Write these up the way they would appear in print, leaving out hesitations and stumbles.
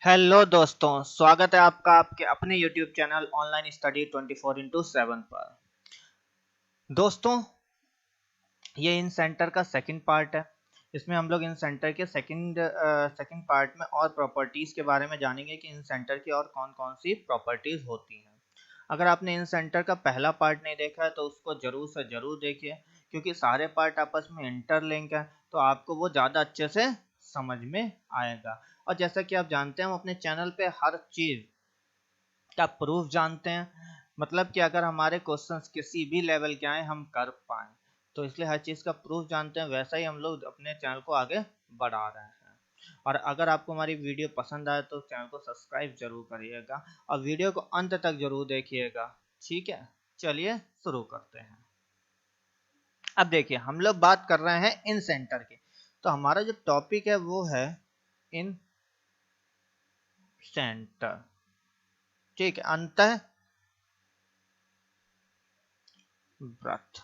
Hello दोस्तों, स्वागत है आपका आपके अपने YouTube channel online study 24x7 पर। दोस्तों, ये इन सेंटर का सेकंड पार्ट है। इसमें हम लोग इन सेंटर के सेकंड पार्ट में और प्रॉपर्टीज के बारे में जानेंगे कि इन सेंटर की और कौन कौन सी प्रॉपर्टीज होती हैं। अगर आपने इन सेंटर का पहला पार्ट नहीं देखा है तो उसको जरूर से जरूर देखिए, क्योंकि सारे पार्ट आपस में इंटरलिंक है, तो आपको वो ज़्यादा अच्छे से समझ में आएगा। और जैसा कि आप जानते हैं, हम अपने चैनल पे हर चीज़ का प्रूफ जानते हैं, मतलब कि अगर हमारे क्वेश्चंस किसी भी लेवल के आए हम कर पाए, तो इसलिए हर चीज़ का प्रूफ जानते हैं। वैसा ही हम लोग अपने चैनल को आगे बढ़ा रहे हैं। और अगर आपको हमारी वीडियो पसंद आए तो चैनल को सब्सक्राइब जरूर करिएगा और वीडियो को अंत तक जरूर देखिएगा। ठीक है, चलिए शुरू करते हैं। अब देखिए, हम लोग बात कर रहे हैं इन सेंटर की, तो हमारा जो टॉपिक है वो है इन सेंटर। ठीक है, अंतः व्रत।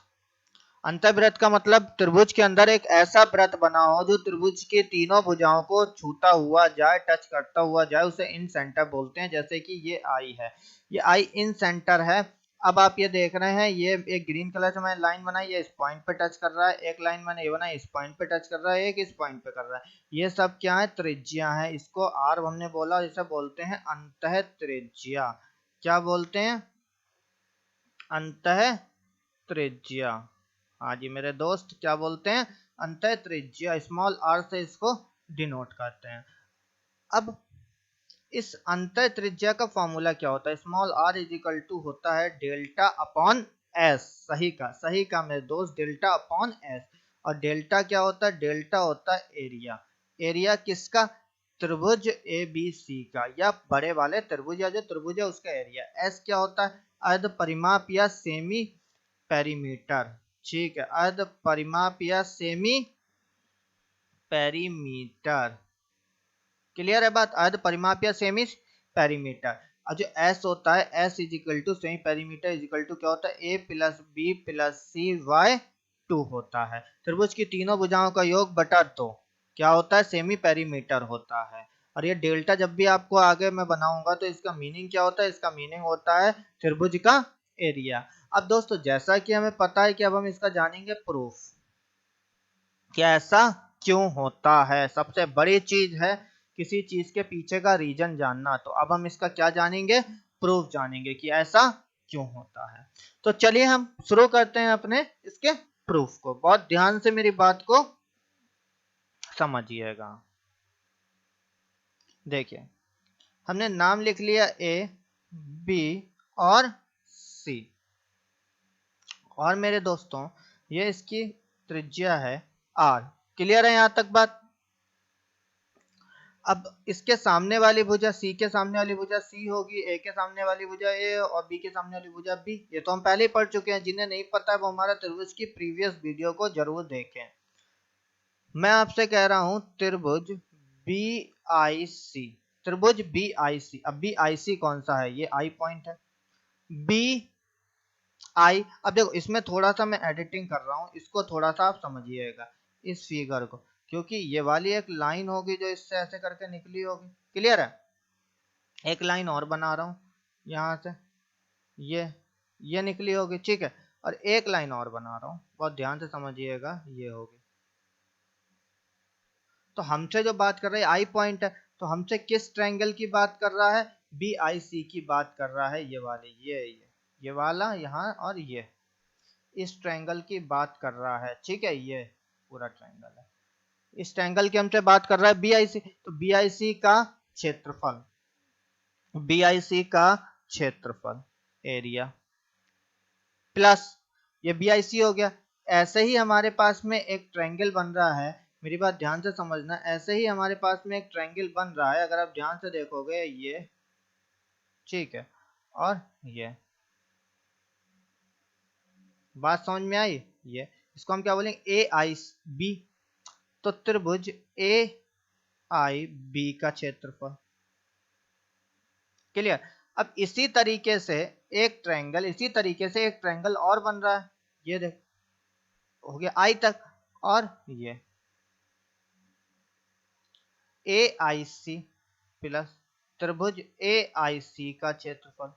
अंतःव्रत का मतलब त्रिभुज के अंदर एक ऐसा व्रत बना हो जो त्रिभुज के तीनों भुजाओं को छूता हुआ जाए, टच करता हुआ जाए, उसे इन सेंटर बोलते हैं। जैसे कि ये आई है, ये आई इन सेंटर है। अब आप ये देख रहे हैं, ये एक ग्रीन कलर से मैंने लाइन बनाई, ये इस पॉइंट पे टच कर रहा है। एक लाइन मैंने ये बनाई, इस पॉइंट पे टच कर रहा है, एक इस पॉइंट पे कर रहा है। ये सब क्या है? त्रिज्या है। इसको आर हमने बोला, इसे बोलते हैं अंतः त्रिज्या। क्या बोलते हैं? अंतः त्रिज्या। हाँ जी मेरे दोस्त, क्या बोलते हैं? अंतः त्रिज्या। स्मॉल आर से इसको डिनोट करते हैं। अब इस अंतः त्रिज्या का फॉर्मूला क्या होता है? Small R is equal to होता है डेल्टा अपॉन एस। सही का मेरे दोस्त, डेल्टा अपॉन एस। और डेल्टा क्या होता है? डेल्टा होता है एरिया। एरिया किसका? त्रिभुज ए बी सी का, या बड़े वाले त्रिभुज, या जो त्रिभुज है उसका एरिया। एस क्या होता है? अर्ध परिमाप या सेमी पेरीमीटर। ठीक है, अर्ध परिमाप या सेमी पेरीमीटर। क्लियर है बात? अर्ध परिमाप या सेमी पेरीमीटर। और जो एस होता है, S is equal to semi perimeter is equal to क्या होता है? A plus B plus C by 2 होता है। त्रिभुज की तीनों भुजाओं का योग बटा 2 क्या होता है? सेमी पेरीमीटर होता है। और ये डेल्टा जब भी आपको आगे मैं बनाऊंगा तो इसका मीनिंग क्या होता है? इसका मीनिंग होता है त्रिभुज का एरिया। अब दोस्तों, जैसा कि हमें पता है कि अब हम इसका जानेंगे प्रूफ, कि ऐसा क्यों होता है। सबसे बड़ी चीज है किसी चीज के पीछे का रीजन जानना। तो अब हम इसका क्या जानेंगे? प्रूफ जानेंगे कि ऐसा क्यों होता है। तो चलिए हम शुरू करते हैं अपने इसके प्रूफ को। बहुत ध्यान से मेरी बात को समझिएगा। देखिए, हमने नाम लिख लिया ए, बी और सी। और मेरे दोस्तों, ये इसकी त्रिज्या है आर। क्लियर है यहां तक बात? अब इसके सामने वाली भुजा, सी के सामने वाली भुजा सी होगी, ए के सामने वाली भुजा ए और बी के सामने वाली भुजा बी। ये तो हम पहले ही पढ़ चुके हैं। जिन्हें नहीं पता है वो हमारा त्रिभुज की प्रीवियस वीडियो को जरूर देखें। मैं आपसे कह रहा हूं त्रिभुज बी आई सी, त्रिभुज बी आई सी। अब बी आई सी कौन सा है? ये आई पॉइंट है, बी आई। अब देखो, इसमें थोड़ा सा मैं एडिटिंग कर रहा हूँ, इसको थोड़ा सा आप समझिएगा इस फिगर को, क्योंकि ये वाली एक लाइन होगी जो इससे ऐसे करके निकली होगी। क्लियर है? एक लाइन और बना रहा हूं यहां से, ये निकली होगी। ठीक है, और एक लाइन और बना रहा हूं, बहुत ध्यान से समझिएगा, ये होगी। तो हमसे जो बात कर रहा है आई पॉइंट है, तो हमसे किस ट्रायंगल की बात कर रहा है? बी आई सी की बात कर रहा है। ये वाली, ये वाला यहाँ, और ये इस ट्रायंगल की बात कर रहा है। ठीक है, ये पूरा ट्रायंगल है, इस ट्रायंगल की हमसे बात कर रहा है बी आई सी। तो बी आई सी का क्षेत्रफल, बीआईसी का क्षेत्रफल एरिया प्लस ये बीआईसी हो गया। ऐसे ही हमारे पास में एक ट्रायंगल बन रहा है। मेरी बात ध्यान से समझना, ऐसे ही हमारे पास में एक ट्रायंगल बन रहा है, अगर आप ध्यान से देखोगे ये। ठीक है, और ये बात समझ में आई? ये इसको हम क्या बोलेंगे? ए आई बी। तो त्रिभुज ए आई बी का क्षेत्रफल। क्लियर? अब इसी तरीके से एक ट्रायंगल, इसी तरीके से एक ट्रायंगल और बन रहा है। ये देख, हो गया आई तक, और ये ए आई सी प्लस त्रिभुज AIC का क्षेत्रफल।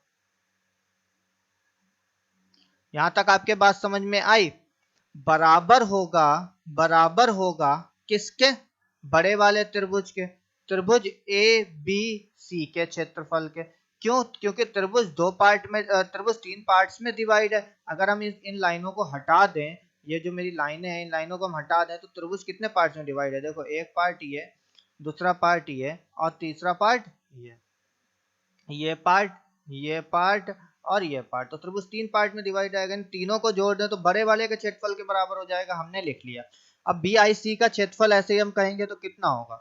यहां तक आपके बात समझ में आई? बराबर होगा, बराबर होगा किसके? बड़े वाले त्रिभुज के, त्रिभुज ABC के क्षेत्रफल के। क्यों? क्योंकि त्रिभुज दो पार्ट में, त्रिभुज तीन पार्ट्स में डिवाइड है। अगर हम इन लाइनों को हटा दें, ये जो मेरी लाइनें हैं इन लाइनों को हम हटा दें तो त्रिभुज कितने पार्ट्स में डिवाइड है? देखो, एक पार्ट ये, दूसरा पार्ट ये, और तीसरा पार्ट ये पार्ट, ये पार्ट और ये पार्ट। तो त्रिभुज तीन पार्ट में डिवाइड आएगा। इन तीनों को जोड़ दें तो बड़े वाले के क्षेत्रफल के बराबर हो जाएगा। हमने लिख लिया। अब BIC का क्षेत्रफल ऐसे ही हम कहेंगे तो कितना होगा?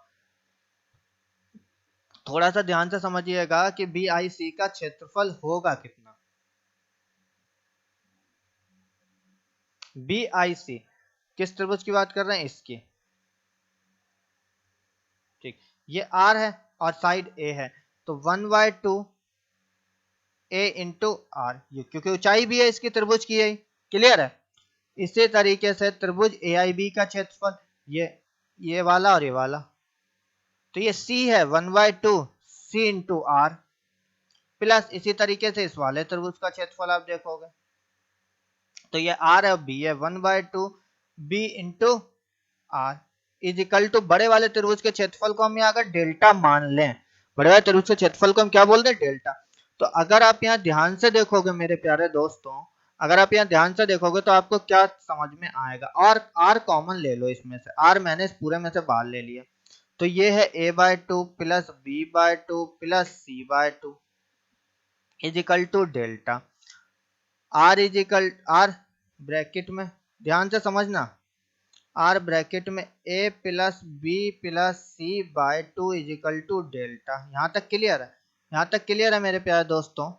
थोड़ा सा ध्यान से समझिएगा कि BIC का क्षेत्रफल होगा कितना। BIC किस त्रिभुज की बात कर रहे हैं? इसकी। ठीक, ये R है और साइड A है, तो 1/2 A इंटू R, ये क्योंकि ऊंचाई भी है इसकी त्रिभुज की है। क्लियर है? इसी तरीके से त्रिभुज AIB का क्षेत्रफल, ये वाला और ये वाला, तो ये C है 1/2 C इंटू R, प्लस इसी तरीके से इस वाले त्रिभुज का क्षेत्रफल आप देखोगे तो ये R है और B है, 1/2 B into R is equal to, बड़े वाले त्रिभुज के क्षेत्रफल को हम यहाँ अगर डेल्टा मान लें, बड़े वाले त्रिभुज के क्षेत्रफल को हम क्या बोलते हैं? डेल्टा। तो अगर आप यहाँ ध्यान से देखोगे मेरे प्यारे दोस्तों, अगर आप यहाँ ध्यान से देखोगे तो आपको क्या समझ में आएगा? और R कॉमन ले लो इसमें से, R मैंने इस पूरे में से बाहर ले लिया, तो ये है A/2 plus B/2 plus C/2 is equal to delta. R bracket में, ध्यान से समझना, R ब्रैकेट में A plus B plus C/2 is equal to delta. यहाँ तक क्लियर है? यहाँ तक क्लियर है मेरे प्यारे दोस्तों?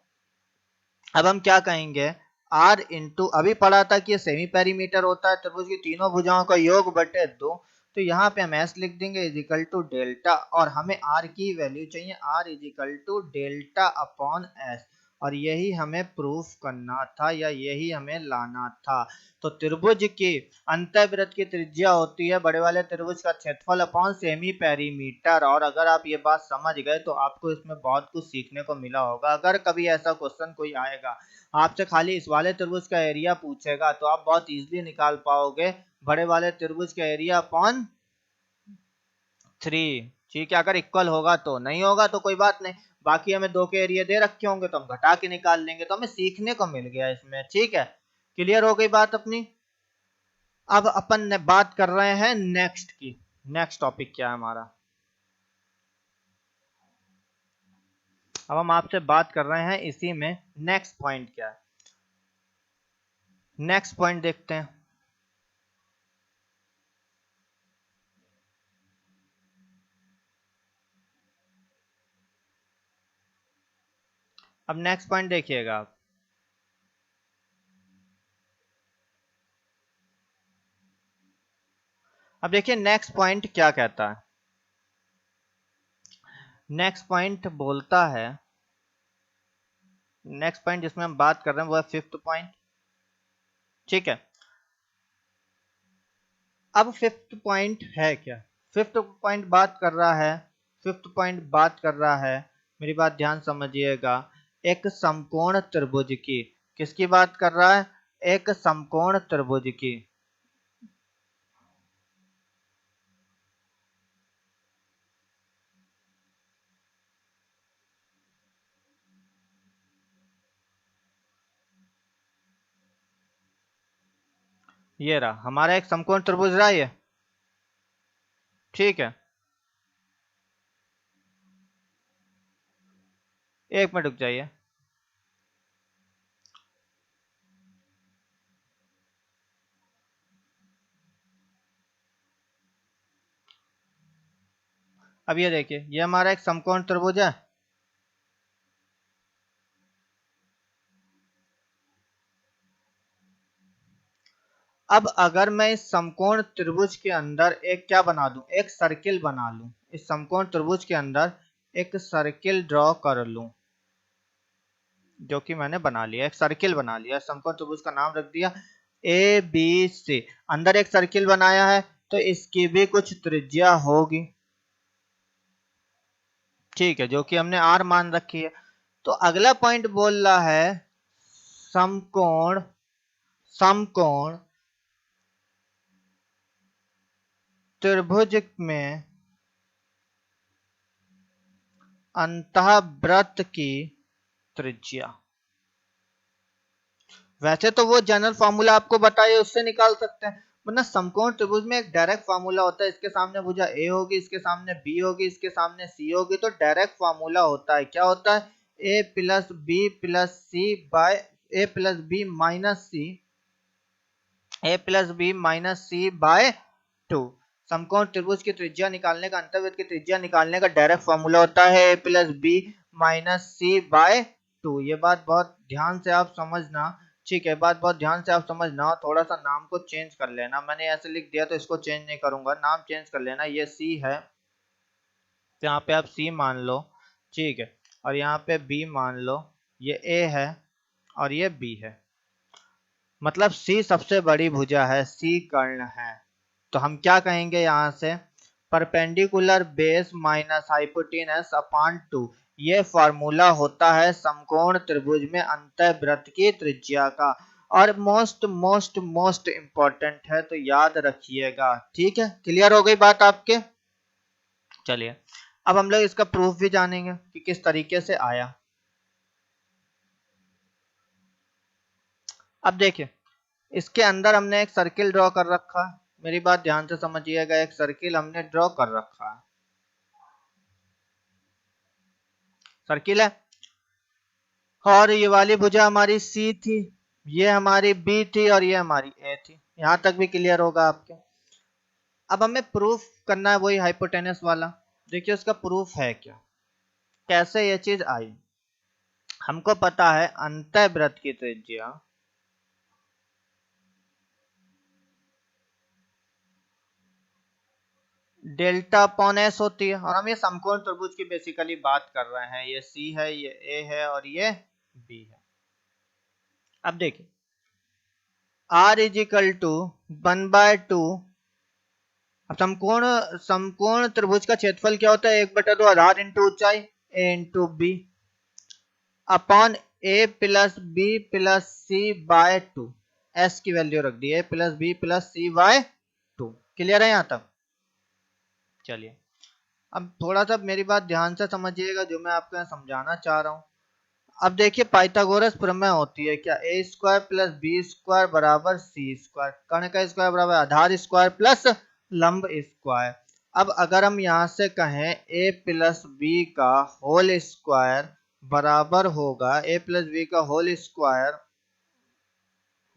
अब हम क्या कहेंगे? R इंटू, अभी पढ़ा था कि ये सेमी पेरीमीटर होता है त्रिभुज की तीनों भुजाओं का योग बटे 2, तो यहाँ पे हम S लिख देंगे इज इक्वल टू डेल्टा, और हमें R की वैल्यू चाहिए, R is equal to delta upon S, और यही हमें प्रूफ करना था या यही हमें लाना था। तो त्रिभुज की अंतःवृत्त की त्रिज्या होती है बड़े वाले त्रिभुज का क्षेत्रफल अपॉन सेमी पेरीमीटर। और अगर आप ये बात समझ गए तो आपको इसमें बहुत कुछ सीखने को मिला होगा। अगर कभी ऐसा क्वेश्चन कोई आएगा, आपसे खाली इस वाले त्रिभुज का एरिया पूछेगा, तो आप बहुत इजीली निकाल पाओगे बड़े वाले त्रिभुज का एरिया अपॉन 3। ठीक है, अगर इक्वल होगा तो, नहीं होगा तो कोई बात नहीं, बाकी हमें दो के एरिया दे रखे होंगे तो हम घटा के निकाल लेंगे। तो हमें सीखने को मिल गया इसमें। ठीक है, क्लियर हो गई बात अपनी? अब अपन बात कर रहे हैं नेक्स्ट की। नेक्स्ट टॉपिक क्या है हमारा? अब हम आपसे बात कर रहे हैं इसी में नेक्स्ट पॉइंट क्या है। नेक्स्ट पॉइंट देखते हैं। अब नेक्स्ट पॉइंट देखिएगा आप। अब देखिए नेक्स्ट पॉइंट क्या कहता है। नेक्स्ट पॉइंट बोलता है, नेक्स्ट पॉइंट जिसमें हम बात कर रहे हैं वो है फिफ्थ पॉइंट। ठीक है, अब फिफ्थ पॉइंट है क्या? फिफ्थ पॉइंट बात कर रहा है, फिफ्थ पॉइंट बात कर रहा है, मेरी बात ध्यान समझिएगा, एक समकोण त्रिभुज की। किसकी बात कर रहा है? एक समकोण त्रिभुज की। ये रहा हमारा एक समकोण त्रिभुज रहा ये। ठीक है, एक मिनट रुक जाइए। अब ये देखिए, ये हमारा एक समकोण त्रिभुज है। अब अगर मैं इस समकोण त्रिभुज के अंदर एक क्या बना दूं? एक सर्किल बना लूं। इस समकोण त्रिभुज के अंदर एक सर्किल ड्रॉ कर लूं, जो कि मैंने बना लिया, एक सर्किल बना लिया। समकोण त्रिभुज का नाम रख दिया ABC। अंदर एक सर्किल बनाया है तो इसकी भी कुछ त्रिज्या होगी। ठीक है, जो कि हमने आर मान रखी है। तो अगला पॉइंट बोल रहा है समकोण समकोण त्रिभुज में अंतःवृत्त की त्रिज्या। वैसे तो वो जनरल फॉर्मूला आपको बताइए, उससे निकाल सकते हैं, वरना समकोण त्रिभुज में एक डायरेक्ट फार्मूला होता है। इसके सामने भुजा ए होगी, इसके सामने बी होगी, इसके सामने सी होगी, तो डायरेक्ट फार्मूला होता है। क्या होता है? A plus B plus C bye A plus B minus C, A plus B minus c by 2। समकोण त्रिभुज की त्रिज्या निकालने का, अंतर्वृत्त की त्रिज्या निकालने का डायरेक्ट फार्मूला होता है A plus B minus c by 2। ये बात बहुत ध्यान से आप समझना, ठीक है, बात बहुत ध्यान से आप समझना। थोड़ा सा नाम को चेंज कर लेना, मैंने ऐसे लिख दिया तो इसको चेंज नहीं करूंगा, नाम चेंज कर लेना। ये सी है तो यहाँ पे आप सी मान लो, ठीक है, और यहाँ पे बी मान लो, ये ए है और ये बी है। मतलब सी सबसे बड़ी भुजा है, सी कर्ण है। तो हम क्या कहेंगे यहाँ से? Perpendicular base minus hypotenuse upon 2, ये फॉर्मूला होता है समकोण त्रिभुज में अंतःवृत्त की त्रिज्या का। और मोस्ट मोस्ट मोस्ट इंपॉर्टेंट है, तो याद रखिएगा। ठीक है, क्लियर हो गई बात आपके? चलिए अब हम लोग इसका प्रूफ भी जानेंगे कि किस तरीके से आया। अब देखिए, इसके अंदर हमने एक सर्किल ड्रॉ कर रखा है। मेरी बात ध्यान से समझिएगा, एक सर्किल हमने ड्रॉ कर रखा है, सर्किल है, और ये वाली भुजा हमारी सी थी, ये हमारी बी थी और ये हमारी ए थी। यहां तक भी क्लियर होगा आपके? अब हमें प्रूफ करना है वही हाइपोटेनस वाला। देखिए उसका प्रूफ है क्या, कैसे ये चीज आई। हमको पता है अंतःवृत्त की त्रिज्या डेल्टा अपॉन एस होती है, और हम ये समकोण त्रिभुज की बेसिकली बात कर रहे हैं। ये सी है, ये ए है और ये बी है। अब देखिए R इज इक्वल टू 1/2। अब समकोण समकोण त्रिभुज का क्षेत्रफल क्या होता है? 1/2 आधार इंटू ऊंचाई, ए into B, upon A plus B plus C by 2। S की वैल्यू रख दी, ए plus B plus C by 2। Clear है यहाँ तक? चलिए अब थोड़ा सा मेरी बात ध्यान से समझिएगा, जो मैं आपको यहाँ समझाना चाह रहा हूँ। अब देखिए पाइथागोरस प्रमेय होती है क्या? ए स्क्वायर प्लस बी स्क्वायर बराबर सी स्क्वायर, कर्ण का स्क्वायर बराबर आधार स्क्वायर प्लस लंब स्क्वायर। अब अगर हम यहाँ से कहें ए प्लस बी का होल स्क्वायर बराबर होगा ए प्लस बी का होल स्क्वायर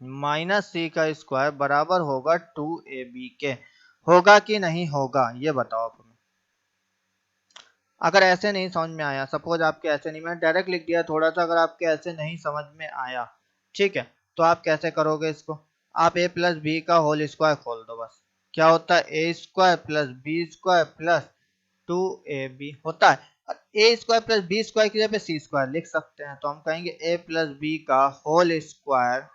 माइनस सी का स्क्वायर बराबर होगा 2ab के, होगा कि नहीं होगा ये बताओ आप हमें। अगर ऐसे नहीं समझ में आया, सपोज आपके ऐसे नहीं, मैंने डायरेक्ट लिख दिया थोड़ा सा, अगर आपके ऐसे नहीं समझ में आया, ठीक है, तो आप कैसे करोगे इसको? आप ए प्लस बी का होल स्क्वायर खोल दो बस। क्या होता है? A square plus b square plus 2ab होता है। A square plus b square की जगह पे सी स्क्वायर लिख सकते हैं, तो हम कहेंगे ए प्लस बी का whole square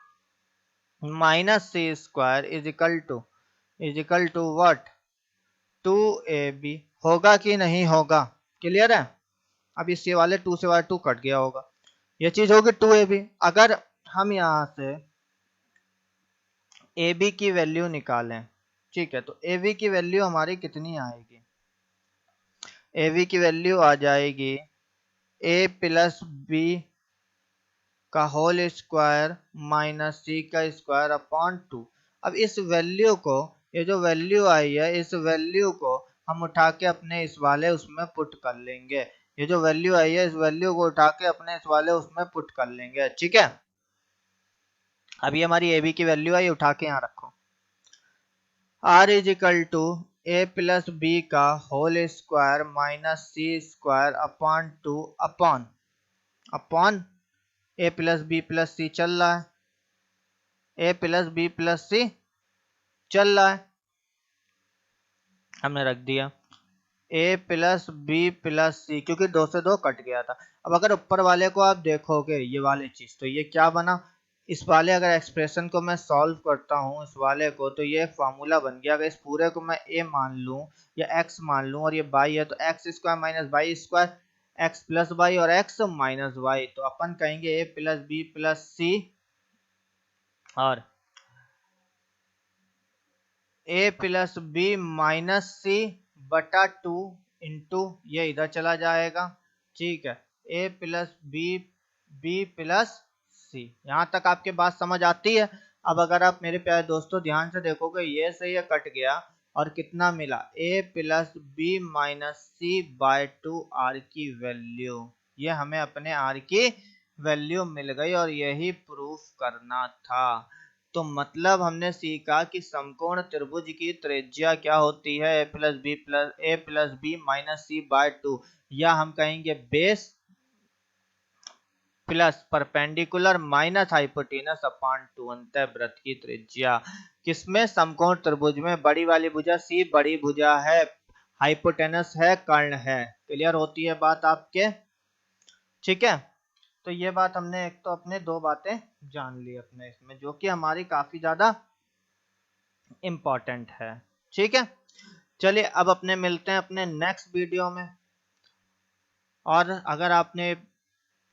minus C square is equal to what? 2ab। होगा कि नहीं होगा? क्लियर है? अब इस वाले 2 से वाले 2 कट गया होगा, ये चीज होगी 2ab। अगर हम यहाँ से ab की वैल्यू निकालें, ठीक है, तो ab की वैल्यू हमारी कितनी आएगी? ab की वैल्यू आ जाएगी a प्लस बी का होल स्क्वायर माइनस सी का स्क्वायर अपॉन 2। अब इस वैल्यू को, ये जो वैल्यू आई है, इस वैल्यू को हम उठा के अपने इस वाले उसमें पुट कर लेंगे। ये जो वैल्यू आई है, इस वैल्यू को उठा के अपने इस वाले उसमें पुट कर लेंगे, ठीक है। अब ये हमारी ए बी की वैल्यू आई, उठा के यहाँ रखो। R is equal to A plus B का whole square minus C square upon 2 upon upon A plus B plus C चल रहा है, A plus B plus C चल रहा है, हमने रख दिया A plus B plus C, क्योंकि 2 से 2 कट गया था। अब अगर ऊपर वाले को आप देखोगे, ये वाले चीज, तो ये क्या बना? इस वाले अगर एक्सप्रेशन को मैं सॉल्व करता हूँ इस वाले को, तो ये फार्मूला बन गया। अगर इस पूरे को मैं ए मान लूँ या एक्स मान लूँ और ये बाई है, तो X square minus Y square X plus Y और एक्स माइनस वाई, तो अपन कहेंगे A plus B plus C और A plus B minus C बटा 2 इंटू ये इधर चला जाएगा, ठीक है, A plus B B plus C. यहां तक आपके बात समझ आती है। अब अगर आप मेरे प्यारे दोस्तों ध्यान से देखोगे, ये से ये कट गया और कितना मिला, a plus B minus c by 2 r की वैल्यू, ये हमें अपने आर की वैल्यू मिल गई और यही प्रूफ करना था। तो मतलब हमने सीखा कि समकोण त्रिभुज की त्रिज्या क्या होती है, A plus B minus c by 2, या हम कहेंगे base plus perpendicular minus hypotenuse upon 2 अंतः वृत्त की त्रिज्या। किसमें? समकोण त्रिभुज में। बड़ी वाली भुजा सी बड़ी भुजा है, हाइपोटेनस है, कर्ण है। क्लियर होती है बात आपके? ठीक है, तो ये बात हमने एक तो अपने दो बातें जान ली अपने इसमें, जो कि हमारी काफी ज्यादा इम्पोर्टेंट है। ठीक है, चलिए अब अपने मिलते हैं अपने नेक्स्ट वीडियो में। और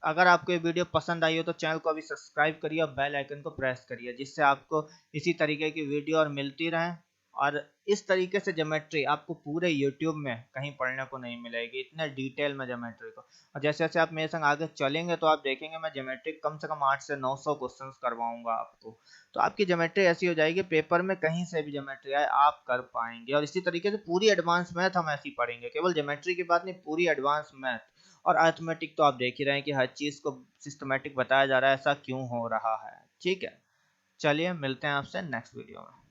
अगर आपको ये वीडियो पसंद आई हो तो चैनल को अभी सब्सक्राइब करिए और बेल आइकन को प्रेस करिए, जिससे आपको इसी तरीके की वीडियो और मिलती रहे। और इस तरीके से ज्योमेट्री आपको पूरे यूट्यूब में कहीं पढ़ने को नहीं मिलेगी, इतने डिटेल में ज्योमेट्री को। और जैसे जैसे आप मेरे संग आगे चलेंगे तो आप देखेंगे मैं ज्योमेट्री कम से कम 8 से 900 क्वेश्चन करवाऊंगा आपको। तो आपकी ज्योमेट्री ऐसी हो जाएगी, पेपर में कहीं से भी ज्योमेट्री आए आप कर पाएंगे। और इसी तरीके से पूरी एडवांस मैथ हम ऐसी पढ़ेंगे, केवल ज्योमेट्री की बात नहीं, पूरी एडवांस मैथ और अरिथमेटिक। तो आप देख ही रहे हैं कि हर चीज को सिस्टमेटिक बताया जा रहा है, ऐसा क्यों हो रहा है। ठीक है, चलिए मिलते हैं आपसे नेक्स्ट वीडियो में।